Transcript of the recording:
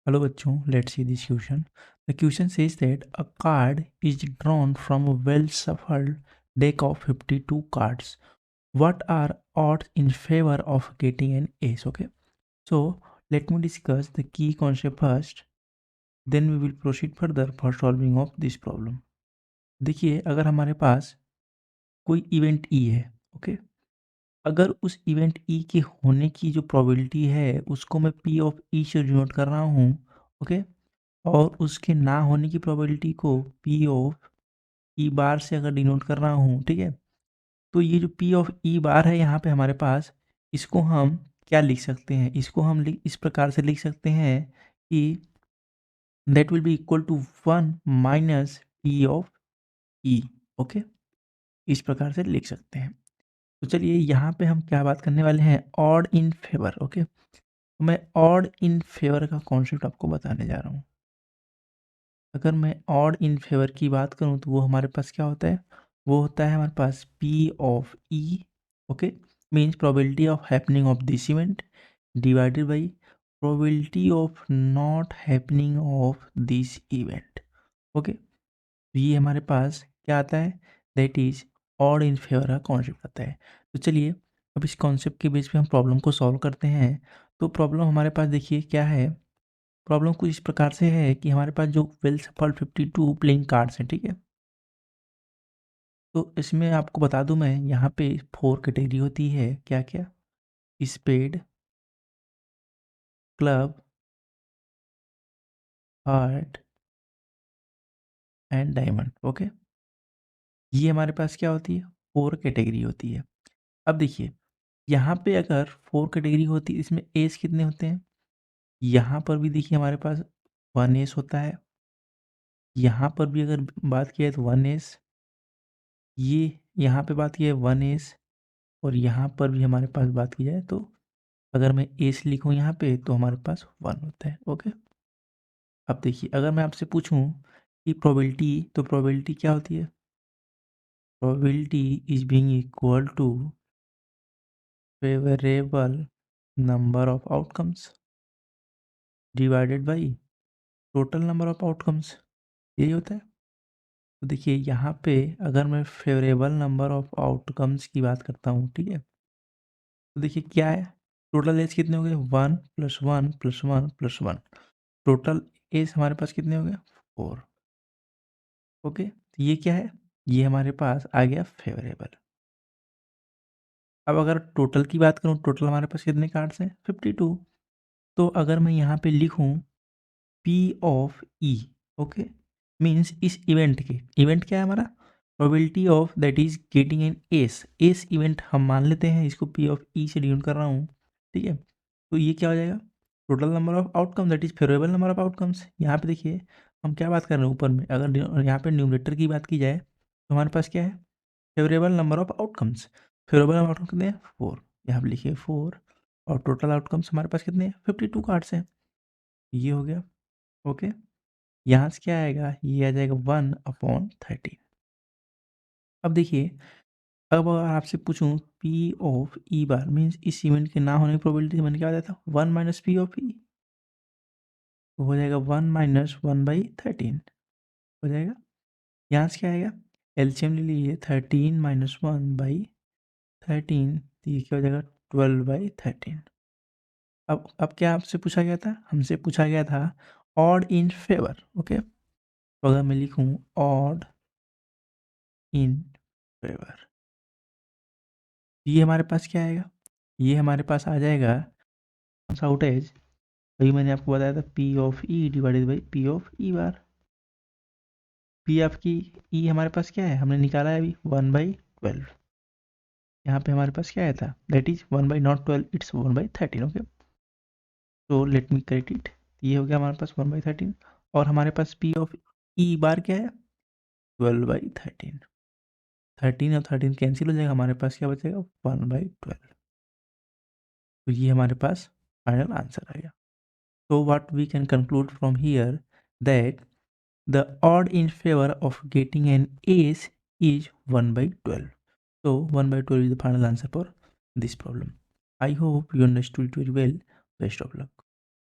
Hello बच्चों, let's see this question. The question says that a card is drawn from a well-shuffled deck of 52 cards. What are odds in favor of getting an ace? Okay, so let me discuss the key concept first. Then we will proceed further for solving of this problem. देखिए, अगर हमारे पास कोई event E है, okay, अगर उस event E के होने की जो प्रोबेबिलिटी है उसको मैं पी ऑफ ई से डिनोट कर रहा हूँ, ओके, और उसके ना होने की प्रोबेबिलिटी को पी ऑफ ई बार से अगर डिनोट कर रहा हूँ, ठीक है, तो ये जो पी ऑफ ई बार है यहाँ पे हमारे पास, इसको हम क्या लिख सकते हैं, इसको हम इस प्रकार से लिख सकते हैं कि that will be equal to 1 minus P of E. Okay, इस प्रकार से लिख सकते हैं। तो चलिए यहाँ पे हम क्या बात करने वाले हैं, ऑड इन फेवर। ओके, तो मैं ऑड इन फेवर का कॉन्सेप्ट आपको बताने जा रहा हूँ। अगर मैं ऑड इन फेवर की बात करूँ तो वो हमारे पास क्या होता है, वो होता है हमारे पास P of E, okay, means probability of happening of this event divided by probability of not happening of this event. Okay, तो ये हमारे पास क्या आता है, that is odd in favour का कॉन्सेप्ट आता है। तो चलिए अब इस कॉन्सेप्ट के बेस पे हम प्रॉब्लम को सॉल्व करते हैं। तो प्रॉब्लम हमारे पास देखिए क्या है, प्रॉब्लम कुछ इस प्रकार से है कि हमारे पास जो वेल सफल 52 प्लेइंग कार्ड्स हैं, ठीक है, तो इसमें आपको बता दूं मैं, यहाँ पे 4 कैटेगरी होती है, क्या क्या, spade, club, heart and diamond. Okay, ये हमारे पास क्या होती है, 4 कैटेगरी होती है। अब देखिए यहाँ पे अगर 4 कैटेगरी होती है, इसमें एस कितने होते हैं, यहाँ पर भी देखिए हमारे पास 1 एस होता है, यहाँ पर भी अगर बात किया तो 1 एस, ये यहाँ पे बात की है 1 एस, और यहाँ पर भी हमारे पास बात की जाए तो अगर मैं एस लिखूँ यहाँ पे तो हमारे पास 1 होता है। ओके, अब देखिए अगर मैं आपसे पूछूं कि प्रोबेबिलिटी, तो प्रोबेबिलिटी क्या होती है, probability is being equal to favourable number of outcomes divided by total number of outcomes, यही होता है। तो देखिए यहाँ पे अगर मैं फेवरेबल नंबर ऑफ आउटकम्स की बात करता हूँ, ठीक है, तो देखिए क्या है, टोटल एज कितने हो गए, 1 + 1 + 1 + 1, टोटल एज हमारे पास कितने हो गए, 4। ओके, तो ये क्या है, ये हमारे पास आ गया फेवरेबल। अब अगर टोटल की बात करूँ, टोटल हमारे पास कितने कार्ड्स हैं, 52। तो अगर मैं यहाँ पे लिखूँ P of E, okay, means इस इवेंट के, इवेंट क्या है हमारा, probability of that is getting an S, S event हम मान लेते हैं, इसको पी ऑफ ई से डिनोट कर रहा हूँ, ठीक है, तो ये क्या हो जाएगा, total number of outcome that is favourable number of outcomes. यहाँ पे देखिए हम क्या बात कर रहे हैं, ऊपर में अगर यहाँ पे न्यूमरेटर की बात की जाए तो हमारे पास क्या है, favourable number of outcomes, favourable number outcome कितने हैं, 4, यहाँ पे लिखिए 4, और टोटल आउटकम्स हमारे पास कितने हैं, 52 कार्ड्स हैं, ये हो गया। ओके, यहाँ से क्या आएगा, ये आ जाएगा 1/13। अब देखिए, अब अगर आपसे पूछूं P of E bar means इस इवेंट के ना होने की प्रोबेबिलिटी मैंने क्या बताया था, 1 माइनस पी ऑफ ई, तो हो जाएगा 1 माइनस 1/13 हो जाएगा। यहाँ से क्या आएगा, एलसीएम ले लीजिए, 13 माइनस 1/13, तो ये क्या हो जाएगा, 12/13। अब क्या आपसे पूछा गया था, हमसे पूछा गया था ऑड इन फेवर। ओके, तो अगर मैं लिखूं ऑड इन फेवर, ये हमारे पास क्या आएगा, ये हमारे पास आ जाएगा आउटेज, अभी मैंने आपको बताया था P of E divided by P of E bar. P आपकी ई हमारे पास क्या है, हमने निकाला है अभी 1/12, यहाँ पे हमारे पास क्या आया था, दैट इज 1/12 इट्स 1/13। ओके, तो लेट मी करेक्ट इट, ये हो गया हमारे पास 1/13, और हमारे पास पी ऑफ ई बार क्या है, 12/13, 13 और 13 कैंसिल हो जाएगा, हमारे पास क्या बचेगा, 1/12। तो ये हमारे पास फाइनल आंसर आ गया। So what we can conclude from here that the odd in favor of getting an ace is 1/12. So 1/12 is the final answer for this problem. I hope you understood it very well. Best of luck.